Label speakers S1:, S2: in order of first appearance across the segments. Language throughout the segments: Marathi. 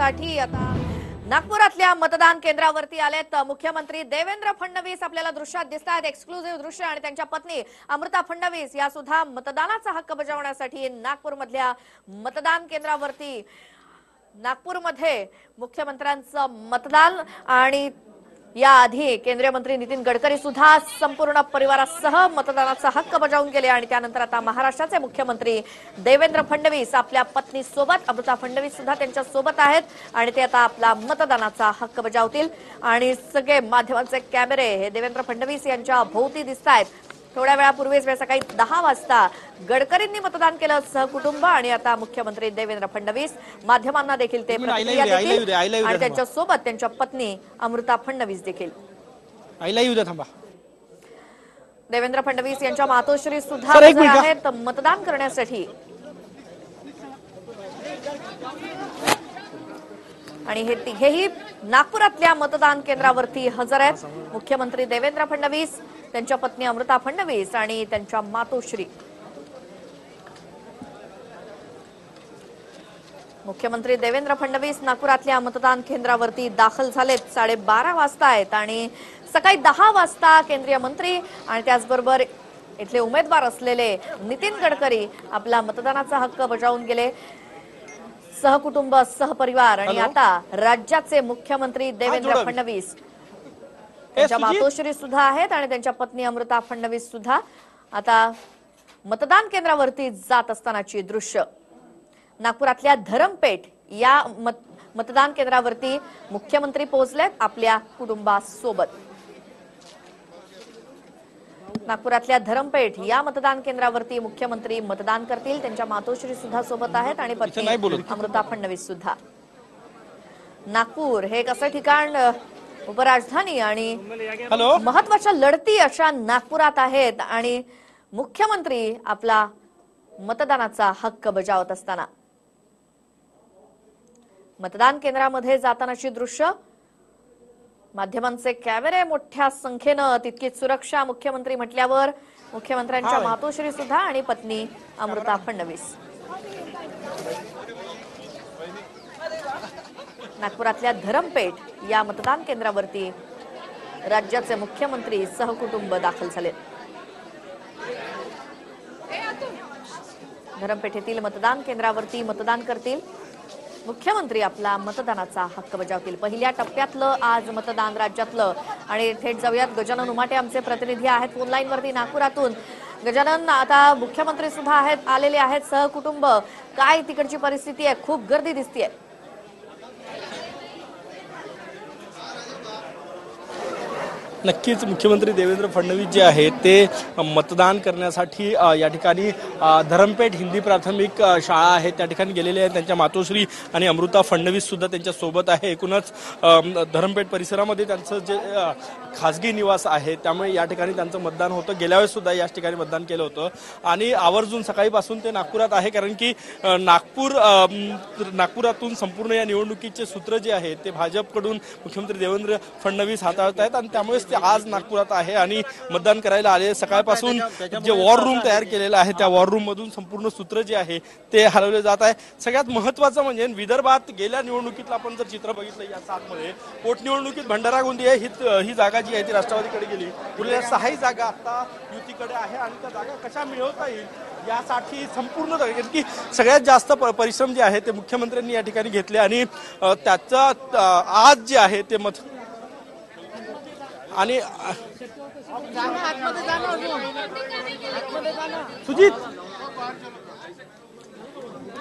S1: करण्यासाठी आता नागपुरातल्या मतदान केंद्रावरती आलेत मुख्यमंत्री देवेंद्र फडणवीस। आपल्याला दृश्यात दिसतात एक्सक्लुझिव्ह दृश्य, आणि त्यांच्या पत्नी अमृता फडणवीस या सुद्धा मतदानाचा हक्क बजावण्यासाठी नागपूरमधल्या मतदान केंद्रावरती नागपूरमध्ये मुख्यमंत्र्यांचं मतदान। आणि याआधी केंद्रीय मंत्री नितीन गडकरी सुद्धा संपूर्ण परिवारासह मतदानाचा हक्क बजावून गेले, आणि त्यानंतर आता महाराष्ट्राचे मुख्यमंत्री देवेंद्र फडणवीस आपल्या पत्नी सोबत अमृता फडणवीस सुद्धा त्यांच्या सोबत आहेत, आणि ते आता आपला मतदानाचा हक्क बजावतील। आणि सगळे माध्यमांचे कॅमेरे हे देवेंद्र फडणवीस यांच्या भोवती दिसतायत। थोड्या वेळापूर्वीच सकाळी 10 वाजता गडकरींनी मतदान केलं सहकुटुंब, आणि आता मुख्यमंत्री देवेंद्र फडणवीस माध्यमांना देखील ते प्रतिक्रिया देतील, आणि त्यांच्या सोबत त्यांच्या पत्नी अमृता फडणवीस देखील। देवेंद्र फडणवीस यांच्या मातोश्री सुद्धा हजर आहेत मतदान करण्यासाठी, आणि हे तिघेही नागपुरातल्या मतदान केंद्रावरती हजर आहेत। मुख्यमंत्री देवेंद्र फडणवीस, त्यांच्या पत्नी अमृता फडणवीस आणि त्यांच्या मातोश्री। मुख्यमंत्री देवेंद्र फडणवीस नागपुरातल्या मतदान केंद्रावरती दाखल झालेत। 12:30 वाजता आहेत, आणि सकाळी 10 वाजता केंद्रीय मंत्री आणि त्याचबरोबर इथले उमेदवार असलेले नितीन गडकरी आपला मतदानाचा हक्क बजावून गेले सहकुटुंब सहपरिवार। आणि आता राज्याचे मुख्यमंत्री देवेंद्र फडणवीस, त्यांच्या मातोश्री सुद्धा आहेत आणि त्यांच्या पत्नी अमृता फडणवीस सुद्धा आता मतदान केंद्रावरती जात असतानाची दृश्य। नागपुरातल्या धरमपेठ या मतदान केंद्रावरती मुख्यमंत्री पोहोचलेत आपल्या कुटुंबासोबत। नागपुरातल्या धरमपेठ या मतदान केंद्रावरती मुख्यमंत्री मतदान करतील, त्यांच्या मातोश्री सुद्धा सोबत आहेत आणि पत्नी अमृता फडणवीस सुद्धा। नागपूर हे एक असं ठिकाण उपराजधानी आणि महत्वाच्या लढती अशा नागपुरात आहेत, आणि मुख्यमंत्री आपला मतदानाचा हक्क बजावत असताना मतदान केंद्रामध्ये जातानाची दृश्य। माध्यमांचे कॅमेरे मोठ्या संख्येनं, तितकीच सुरक्षा मुख्यमंत्री म्हटल्यावर मुख्यमंत्र्यांच्या मातोश्री सुद्धा आणि पत्नी अमृता फडणवीस। नागपुरातल्या धरमपेठ या मतदान केंद्रावरती राज्याचे मुख्यमंत्री सहकुटुंब दाखल झाले। धरमपेठेतील मतदान केंद्रावरती मतदान करतील मुख्यमंत्री, आपला मतदानाचा हक्क बजावतील। पहिल्या टप्प्यातलं आज मतदान राज्यातलं, आणि थेट जाऊयात गजानन उमाटे आमचे प्रतिनिधी आहेत फोन लाईन वरती नागपुरातून। गजानन, आता मुख्यमंत्री सुद्धा आहेत, आलेले आहेत सहकुटुंब, काय तिकडची परिस्थिती आहे? खूप गर्दी दिसतीये।
S2: नक्कीच मुख्यमंत्री देवेंद्र फडणवीस जे आहेत ते मतदान करण्यासाठी या ठिकाणी धरमपेठ हिंदी प्राथमिक शाळा आहे त्या ठिकाणी गेलेले आहेत। त्यांच्या मातोश्री आणि अमृता फडणवीस सुद्धा त्यांच्या सोबत आहे। एकूणच धरमपेठ परिसरामध्ये त्यांचं जे खासगी निवास आहे त्यामुळे या ठिकाणी त्यांचं मतदान होतं। गेल्या वेळेस सुद्धा याच ठिकाणी मतदान केलं होतं, आणि आवर्जून सकाळीपासून ते नागपुरात आहे, कारण की नागपुरातून संपूर्ण या निवडणुकीचे सूत्र जे आहे ते भाजपकडून मुख्यमंत्री देवेंद्र फडणवीस हाताळत आहेत, आणि त्यामुळेच ते आज नागपुरात आहे आणि मतदान करायला आले। सकाळपासून जे वॉर रूम तयार केलेलं आहे त्या वॉर रूम मधून संपूर्ण सूत्र जे आहे ते हलवले जात आहे। सगळ्यात महत्त्वाचं म्हणजे विदर्भात गेल्या निवडणुकीतलं आपण जर चित्र बघितलं या 7 मध्ये पोटनिवडणुकीत भंडारा गोंदिया ही जागा जी आहे ती राष्ट्रवादीकडे गेली, उरलेल्या 6 जागा आता युतीकडे आहे, आणि त्या जागा कशा मिळवता येईल यासाठी संपूर्ण की सगळ्यात जास्त परिश्रम जे आहे ते मुख्यमंत्र्यांनी या ठिकाणी घेतले, आणि त्याचं आज जे आहे ते मत आणि सुजित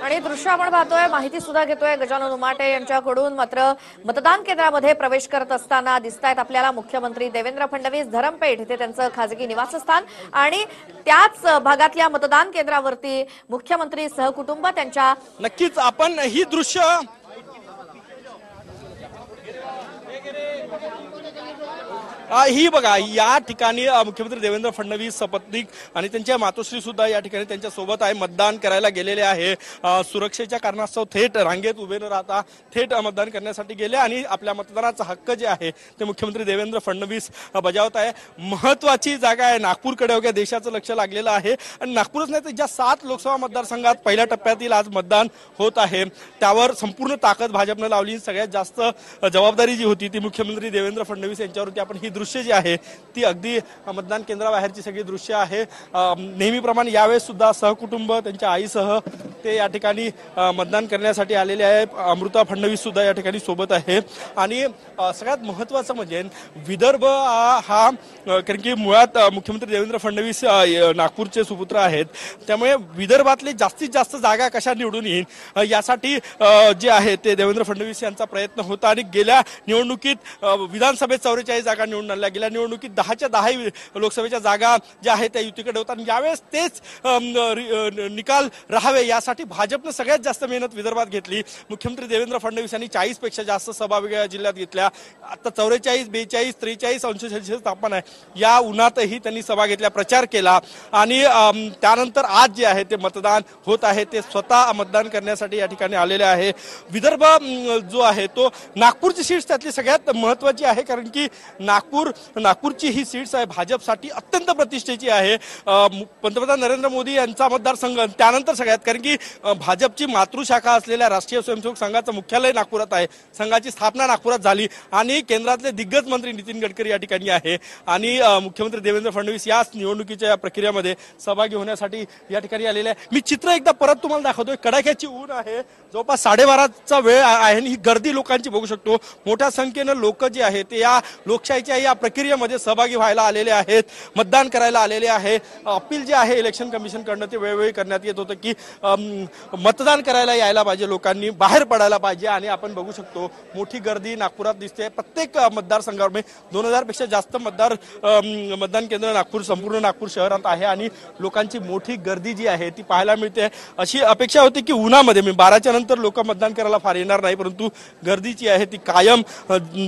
S1: आणि दृश्य आपण पाहतोय, माहिती सुद्धा घेतोय गजानन उमाटे यांच्याकडून। मात्र मतदान केंद्रामध्ये प्रवेश करत असताना दिसतायत आपल्याला मुख्यमंत्री देवेंद्र फडणवीस। धरमपेठ इथे त्यांचं खाजगी निवासस्थान, आणि त्याच भागातल्या मतदान केंद्रावरती मुख्यमंत्री सहकुटुंब त्यांच्या।
S2: नक्कीच आपण ही दृश्य ही बघा या ठिकाणी मुख्यमंत्री देवेंद्र फडणवीस सपत्नीक आणि त्यांच्या मातोश्री सुद्धा या ठिकाणी त्यांच्या सोबत आहे, मतदान करायला गेलेले आहे. सुरक्षेच्या कारणास्तव थेट रांगेत उभे न राहता थेट मतदान करण्यासाठी गेले आणि आपल्या मतदानाचा हक्क जे आहे ते मुख्यमंत्री देवेंद्र फडणवीस बजावत आहे. महत्वाची जागा आहे नागपूरकडे वगैरे देशाचं लक्ष लागलेलं आहे आणि नागपूरच नाही तर ज्या 7 लोकसभा मतदारसंघात पहिल्या टप्प्यातील आज मतदान होत आहे त्यावर संपूर्ण ताकद भाजपनं लावली. सगळ्यात जास्त जबाबदारी जी होती ती मुख्यमंत्री देवेंद्र फडणवीस यांच्यावरती. आपण ही दृश्य जी आहे ती अगदी मतदान केंद्राबाहेरची सगळी दृश्य आहे. नेहमीप्रमाणे यावेळेस सुद्धा सहकुटुंब त्यांच्या आईसह ते या ठिकाणी मतदान करण्यासाठी आलेले आहे. अमृता फडणवीस सुद्धा या ठिकाणी सोबत आहे आणि सगळ्यात महत्वाचं म्हणजे विदर्भ हा कारण की मुळात मुख्यमंत्री देवेंद्र फडणवीस नागपूरचे सुपुत्र आहेत त्यामुळे विदर्भातले जास्तीत जास्त जागा कशा निवडून येईल यासाठी जे आहे ते देवेंद्र फडणवीस यांचा प्रयत्न होता आणि गेल्या निवडणुकीत विधानसभेत 44 जागा निवडून आणल्या. गेल्या निवडणुकीत 10च्या 10 लोकसभेच्या जागा ज्या आहेत त्या युतीकडे होतात. यावेळेस तेच निकाल राहावे यासाठी भाजपनं सगळ्यात जास्त मेहनत विदर्भात घेतली. मुख्यमंत्री देवेंद्र फडणवीस यांनी 40 पेक्षा जास्त सभा वेगळ्या जिल्ह्यात घेतल्या. आता 44, 42, 43 अंश सेल्सिअस तापमान आहे या उन्हातही त्यांनी सभा घेतल्या, प्रचार केला आणि त्यानंतर आज जे आहे ते मतदान होत आहे ते स्वतः मतदान करण्यासाठी या ठिकाणी आलेले आहे. विदर्भ जो आहे तो नागपूरची सीट्स त्यातली सगळ्यात महत्वाची आहे कारण की नागपूरची ही सीट्स आहे भाजपसाठी अत्यंत प्रतिष्ठेची आहे. पंतप्रधान नरेंद्र मोदी यांचा मतदारसंघ त्यानंतर सगळ्यात कारण की भाजपची मातृशाखा असलेल्या राष्ट्रीय स्वयंसेवक संघाचं मुख्यालय नागपुरात आहे. संघाची स्थापना नागपुरात झाली आणि केंद्रातले दिग्गज मंत्री नितीन गडकरी या ठिकाणी आहे आणि मुख्यमंत्री देवेंद्र फडणवीस या निवडणुकीच्या प्रक्रियेमध्ये सहभागी होण्यासाठी या ठिकाणी आलेले आहे. मी चित्र एकदा परत तुम्हाला दाखवतोय. कडाक्याची ऊन आहे, जवळपास 12:30चा वेळ आहे आणि ही गर्दी लोकांची बघू शकतो. मोठ्या संख्येनं लोक जे आहेत ते या लोकशाहीच्या या प्रक्रियेमध्ये सहभागी व्हायला आलेले आहेत, मतदान करायला आलेले आहे. अपील जे आहे इलेक्शन कमिशनकडनं ते वेळोवेळी करण्यात येत होतं की मतदान करायला यायला पाहिजे, लोकांनी बाहेर पडायला पाहिजे आणि आपण बघू शकतो मोठी गर्दी नागपुरात दिसते. प्रत्येक मतदारसंघावर 2000 पेक्षा जास्त मतदान केंद्र नागपूर संपूर्ण नागपूर शहरात आहे आणि लोकांची मोठी गर्दी जी आहे ती पाहायला मिळते. अशी अपेक्षा होती की उन्हामध्ये 12च्या नंतर लोक मतदान करायला फार येणार नाही परंतु गर्दी जी आहे ती कायम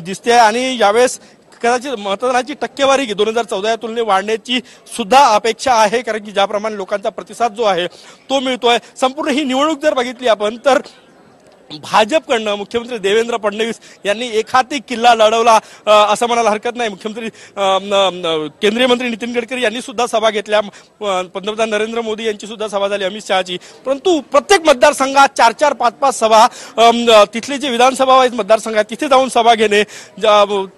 S2: दिसते आणि यावेळेस कदाचित मतदानाची टक्केवारी 2014 या तुलनेत वाढण्याची सुद्धा अपेक्षा आहे कारण की ज्याप्रमाणे लोकांचा प्रतिसाद जो आहे तो मिळतोय. संपूर्ण ही निवडणूक जर बघितली आपण तर भाजपकडनं मुख्यमंत्री देवेंद्र फडणवीस यांनी एकाहाती किल्ला लढवला असं म्हणायला हरकत नाही. मुख्यमंत्री केंद्रीय मंत्री नितीन गडकरी यांनी सुद्धा सभा घेतल्या, पंतप्रधान नरेंद्र मोदी यांची सुद्धा सभा झाली, अमित शहाची. परंतु प्रत्येक मतदारसंघात 4-4, 5-5 सभा तिथले जे विधानसभा आहेत मतदारसंघ आहेत तिथे जाऊन सभा घेणे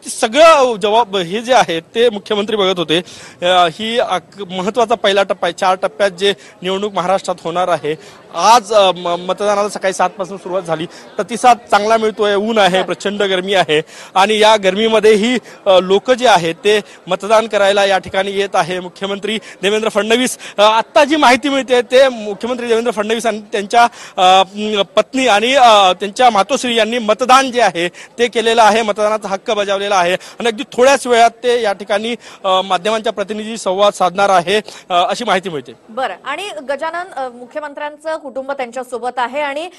S2: सगळं जबाब हे जे आहे ते मुख्यमंत्री बघत होते. ही महत्वाचा पहिला टप्पा आहे. 4 टप्प्यात जे निवडणूक महाराष्ट्रात होणार आहे. आज मतदानाला सकाळी 7 पासून सुरुवात झाली. प्रतिसाद चांगला मिळतोय. ऊन आहे, प्रचंड गरमी आहे आणि या गरमीमध्येही लोक जे आहेत ते मतदान करायला या ठिकाणी येत आहे. मुख्यमंत्री देवेंद्र फडणवीस आता जी माहिती मिळते ते मुख्यमंत्री देवेंद्र फडणवीस आणि त्यांच्या पत्नी आणि त्यांच्या मातोश्री यांनी मतदान जे आहे ते केलेलं आहे, मतदानाचा हक्क बजावलेला आहे आणि अगदी थोड्याच वेळात ते या ठिकाणी माध्यमांच्या प्रतिनिधी संवाद साधणार आहे अशी माहिती मिळते.
S1: बरं, आणि गजानन, मुख्यमंत्र्यांचं कुटुंब त्यांच्या सोबत आहे आणि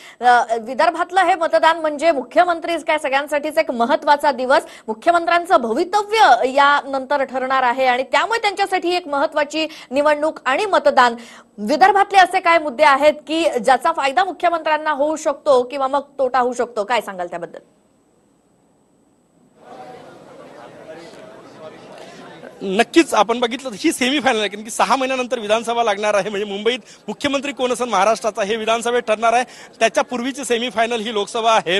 S1: विदर्भातलं हे मतदान म्हणजे मुख्यमंत्री काय सगळ्यांसाठीच एक महत्वाचा दिवस. मुख्यमंत्र्यांचं भवितव्य यानंतर ठरणार आहे आणि त्यामुळे त्यांच्यासाठी एक महत्वाची निवडणूक आणि मतदान. विदर्भातले असे काय मुद्दे आहेत की ज्याचा फायदा मुख्यमंत्र्यांना होऊ शकतो किंवा मग तोटा होऊ शकतो, काय सांगाल त्याबद्दल?
S2: नक्कीच आपण बघितलं ही सेमीफायनल आहे कारण की 6 महिन्यानंतर विधानसभा लागणार आहे. म्हणजे मुंबईत मुख्यमंत्री कोण असेल महाराष्ट्राचा हे विधानसभेत ठरणार आहे. त्याच्या पूर्वीची सेमीफायनल ही लोकसभा आहे.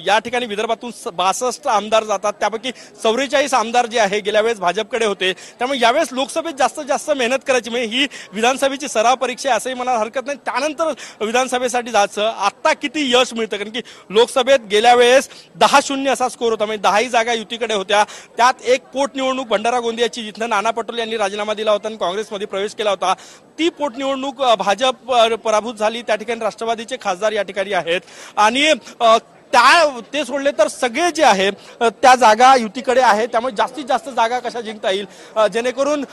S2: या ठिकाणी विदर्भातून 62 आमदार जातात, त्यापैकी 44 आमदार जे आहे गेल्या वेळेस भाजपकडे होते. त्यामुळे यावेळेस लोकसभेत जास्तीत जास्त मेहनत करायची. म्हणजे ही विधानसभेची सराव परीक्षा असंही म्हणायला हरकत नाही. त्यानंतर विधानसभेसाठी जायचं. आता किती यश मिळतं कारण की लोकसभेत गेल्या वेळेस 10-0 असा स्कोर होता. म्हणजे 10ही जागा युतीकडे होत्या. त्यात एक पोटनिवडणूक भंडारा गोंदियाची जिथं नाना पटोले यांनी राजीनामा दिला होता आणि काँग्रेसमध्ये प्रवेश केला होता ती पोटनिवडणूक भाजप पराभूत झाली. त्या ठिकाणी राष्ट्रवादीचे खासदार या ठिकाणी आहेत आणि ते सोडले तर सगळे जे आहे त्या जागा युतीकडे आहे. त्यामुळे जास्तीत जास्त जागा कशा जिंकता येईल जेणेकरून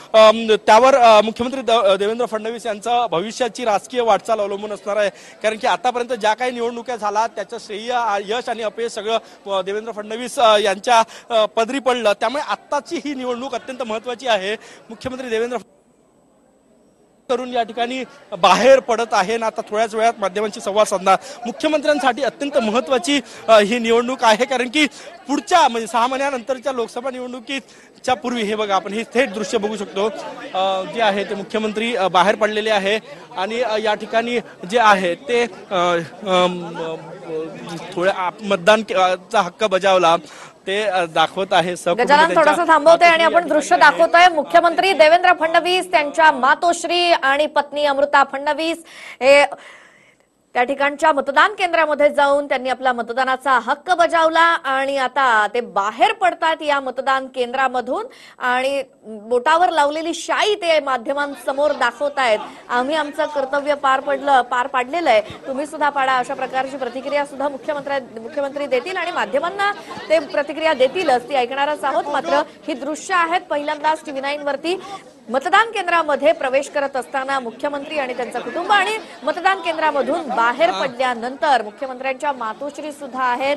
S2: त्यावर मुख्यमंत्री देवेंद्र फडणवीस यांचा भविष्याची राजकीय वाटचाल अवलंबून असणार आहे. कारण की आतापर्यंत ज्या काही निवडणुका झाल्या त्याचं श्रेय यश आणि अपयश सगळं देवेंद्र फडणवीस यांच्या पदरी पडलं. त्यामुळे आत्ताची ही निवडणूक अत्यंत महत्वाची आहे. मुख्यमंत्री देवेंद्र करून या ठिकाणी बाहेर पडत आहे ना आता थोड्याच वेळात माध्यमांशी संवाद साधणार. मुख्यमंत्र्यांसाठी अत्यंत महत्वाची ही निवडणूक आहे कारण की पुढच्या म्हणजे 6 महिन्यानंतरच्या लोकसभा निवडणुकीच्या पूर्वी हे बघा आपण हे थेट दृश्य बघू शकतो जे आहे ते मुख्यमंत्री बाहेर पडलेले आहे आणि या ठिकाणी जे आहे ते थोड्या मतदानचा हक्क बजावला ते दाखवत आहे.
S1: गजानन थोडासा थांबवतोय आणि आपण दृश्य दाखवतोय. मुख्यमंत्री देवेंद्र फडणवीस त्यांच्या मातोश्री आणि पत्नी अमृता फडणवीस हे त्या ठिकाणच्या मतदान केंद्रामध्ये जाऊन त्यांनी आपला मतदानाचा हक्क बजावला आणि आता ते बाहेर पडतात या मतदान केंद्रामधून आणि बोटावर लावलेली शाई ते माध्यमांसमोर दाखवतायत. आम्ही आमचं कर्तव्य पार पाडलेलं आहे, तुम्ही सुद्धा पाडा, अशा प्रकारची प्रतिक्रिया सुद्धा मुख्यमंत्री देतील आणि माध्यमांना ते प्रतिक्रिया देतीलच, ती ऐकणारच आहोत. मात्र ही दृश्य आहेत पहिल्यांदाच TV9 वरती मतदान केंद्रामध्ये प्रवेश करत असताना मुख्यमंत्री आणि त्यांचं कुटुंब आणि मतदान केंद्रामधून बाहेर पडल्यानंतर मुख्यमंत्र्यांच्या मातोश्री सुद्धा आहेत.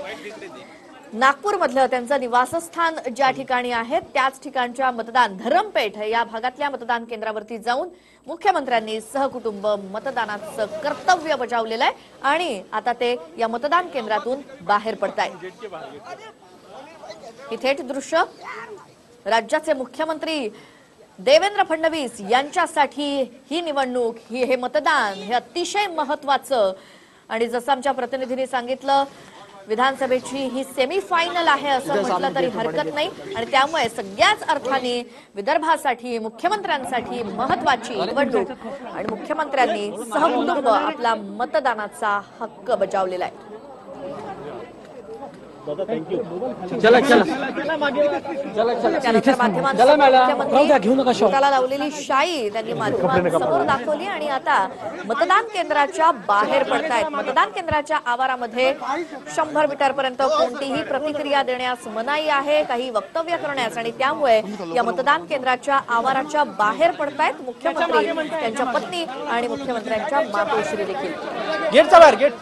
S1: नागपूर मधलं त्यांचं निवासस्थान ज्या ठिकाणी आहे त्याच ठिकाणच्या मतदान धरमपेठ या भागातल्या मतदान केंद्रावरती जाऊन मुख्यमंत्र्यांनी सहकुटुंब मतदानाचं कर्तव्य बजावलेलं आहे आणि आता ते या मतदान केंद्रातून बाहेर पडतायत. ही थेट दृश्य राज्याचे मुख्यमंत्री देवेंद्र फडणवीस यांच्यासाठी ही निवडणूक हे मतदान हे अतिशय महत्वाचं आणि जसं आमच्या प्रतिनिधींनी सांगितलं विधानसभेची ही सेमीफायनल आहे असं म्हटलं तरी हरकत नाही आणि त्यामुळे सगळ्याच अर्थाने विदर्भासाठी मुख्यमंत्र्यांसाठी महत्वाची निवडणूक आणि मुख्यमंत्र्यांनी सहकुटुंब आपला मतदानाचा हक्क बजावलेला आहे. त्यानंतर माध्यमांना लावलेली शाई त्यांनी माध्यमांसमोर दाखवली आणि आता मतदान केंद्राच्या बाहेर पडतायत. मतदान केंद्राच्या आवारामध्ये 100 मीटर पर्यंत कोणतीही प्रतिक्रिया देण्यास मनाई आहे, काही वक्तव्य करण्यास आणि त्यामुळे या मतदान केंद्राच्या आवाराच्या बाहेर पडतायत मुख्यमंत्री, त्यांच्या पत्नी आणि मुख्यमंत्र्यांच्या मातोश्री देखील.
S2: गेटच्या बाहेर गेट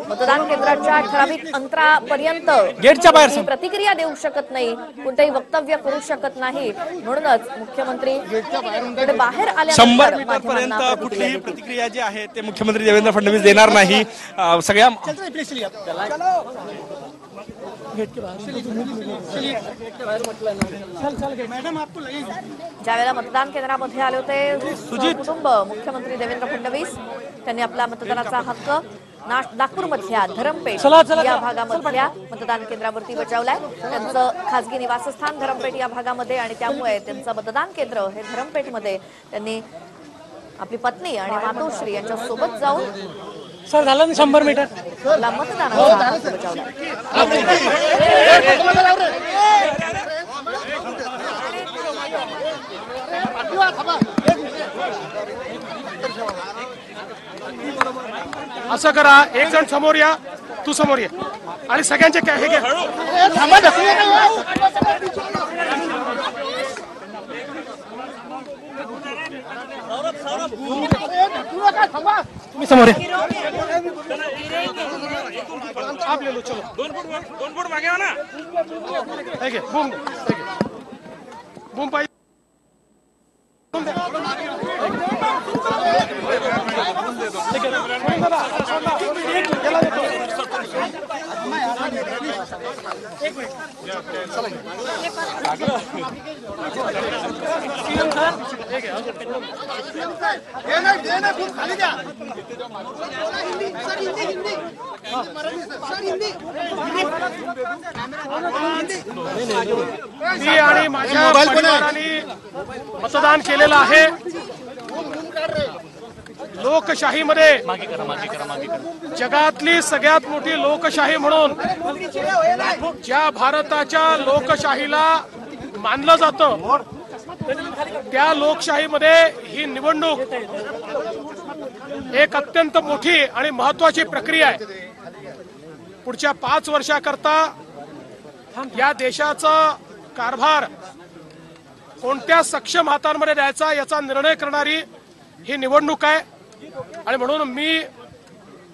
S1: मतदान केंद्राच्या ठराविक अंतरापर्यंत
S2: गेटच्या बाहेर
S1: प्रतिक्रिया देऊ शकत नाही, कोणतेही वक्तव्य करू शकत नाही. म्हणूनच मुख्यमंत्री बाहेर आल्या
S2: 100 मीटर पर्यंत कुठलीही प्रतिक्रिया जी आहे ते मुख्यमंत्री देवेंद्र फडणवीस देणार नाही. सगळ्या
S1: ज्यावेळेला मतदान केंद्रामध्ये आले होते कुटुंब मुख्यमंत्री देवेंद्र फडणवीस त्यांनी आपला मतदानाचा हक्क नागपूर मधल्या धरमपेठ या भागामधल्या मतदान केंद्रावरती बजावलाय. त्यांचं खासगी निवासस्थान धरमपेठ या भागामध्ये आणि त्यामुळे त्यांचं मतदान केंद्र हे धरमपेठमध्ये त्यांनी आपली पत्नी आणि मातोश्री यांच्या सोबत जाऊन
S3: सर झालं ना 100 मीटर
S1: मतदानाचा हक्क बजावला.
S3: असं करा, एक जण समोर या, तू समोर ये आणि सगळ्यांचे काय हे घे. तुम्ही समोर या. आप ले लो, चलो 2 फूट मागे ना. बूम बूम पाहिजे. मी आणि माझ्या परिवाराने मतदान केलेलं आहे. लोकशाहीमध्ये जगातली सगळ्यात मोठी लोकशाही म्हणून ज्या भारताच्या लोकशाहीला मानलं जातं त्या लोकशाहीमध्ये ही निवडणूक एक अत्यंत मोठी आणि महत्वाची प्रक्रिया आहे. पुढच्या 5 वर्षाकरता या देशाचा कारभार कोणत्या सक्षम हातांमध्ये द्यायचा याचा निर्णय करणारी ही निवडणूक आहे. आणि म्हणून मी,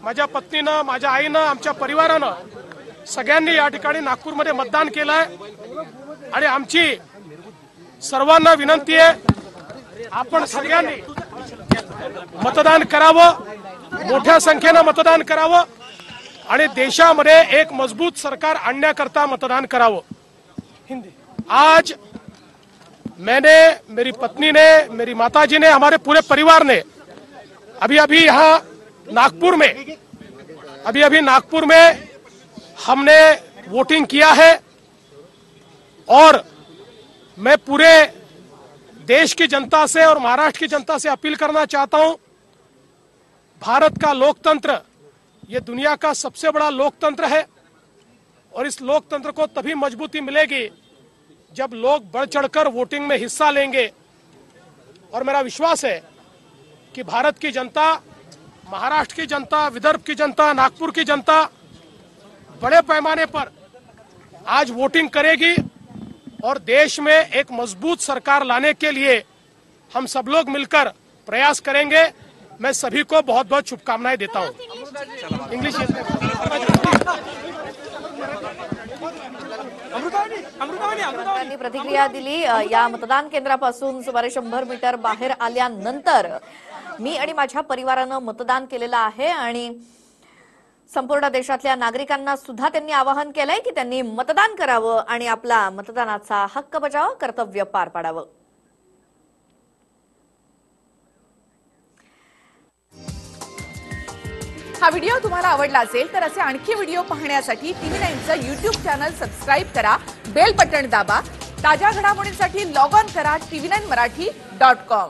S3: माझ्या पत्नीनं, माझ्या आईनं, आमच्या परिवारानं सगळ्यांनी या ठिकाणी नागपूरमध्ये मतदान केलंय. आणि आमची सर्वांना विनंती आहे, आपण सगळ्यांनी मतदान करावं, मोठ्या संख्येनं मतदान करावं आणि देशामध्ये एक मजबूत सरकार आणण्याकरता मतदान करावं. आज मैंने, मेरी पत्नी ने, मेरी माताजी ने, हमारे पूरे परिवार ने अभी यहाँ नागपुर में हमने वोटिंग किया है. और मैं पूरे देश की जनता से और महाराष्ट्र की जनता से अपील करना चाहता हूं, भारत का लोकतंत्र ये दुनिया का सबसे बड़ा लोकतंत्र है और इस लोकतंत्र को तभी मजबूती मिलेगी जब लोग बढ़ चढ़कर वोटिंग में हिस्सा लेंगे. और मेरा विश्वास है कि भारत की जनता, महाराष्ट्र की जनता, विदर्भ की जनता, नागपुर की जनता बड़े पैमाने पर आज वोटिंग करेगी और देश में एक मजबूत सरकार लाने के लिए हम सब लोग मिलकर प्रयास करेंगे. मैं सभी को बहुत बहुत शुभकामनाएं देता हूं. इंग्लिश
S1: त्यांनी प्रतिक्रिया दिली. या मतदान केंद्रापासून सुमारे 100 मीटर बाहेर आल्यानंतर मी आणि माझ्या परिवारानं मतदान केलेलं आहे आणि संपूर्ण देशातल्या नागरिकांना सुद्धा त्यांनी आवाहन केलंय की त्यांनी मतदान करावं आणि आपला मतदानाचा हक्क बजावून कर्तव्य पार पाडावं.
S4: हा व्हिडिओ तुम्हाला आवडला असेल तर असे आणखी व्हिडिओ पाहण्यासाठी TV9चं YouTube चॅनल सबस्क्राइब करा, बेल बटन दाबा. ताज्या घडामोडींसाठी लॉग ऑन करा tv9marathi.com.